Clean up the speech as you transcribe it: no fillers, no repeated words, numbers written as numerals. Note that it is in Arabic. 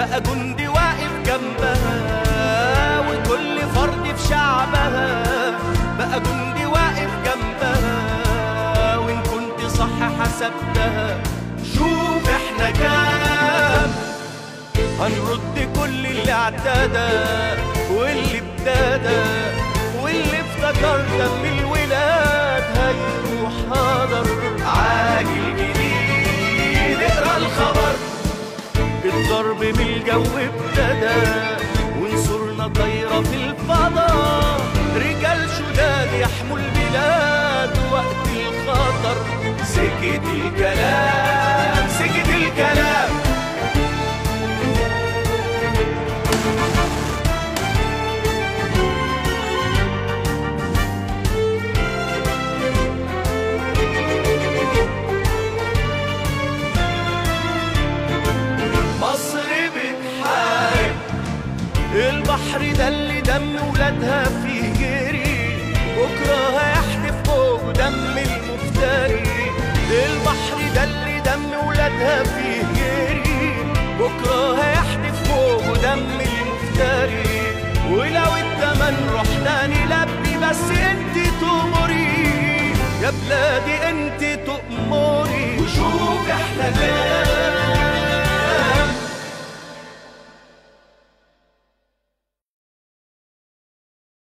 بقى جندي واقف جنبها، وكل فرد في شعبها بقى جندي واقف جنبها، وإن كنت صح حسبتها. شوف احنا كام هنرد كل اللي اعتدى واللي ابتدى، واللي افتكر دم الولاد هيروح هدر. عاجل جديد اقرا الخبر، الضرب من الجو ابتدى، ونصورنا طايرة في الفضاء، رجال شداد يحموا البلاد وقت الخطر. سكت الكلام سكت الكلام، مصر بتحارب، البحر ده اللي دم ولادها فيه جري، بكره هيحدف فوق دم المفتري. البحر ده اللي دم ولادها فيه جري، بكره هيحدف فوق دم المفتري. ولو التمن رحنا نلبي، بس انت تؤمري يا بلادي انت تؤمري.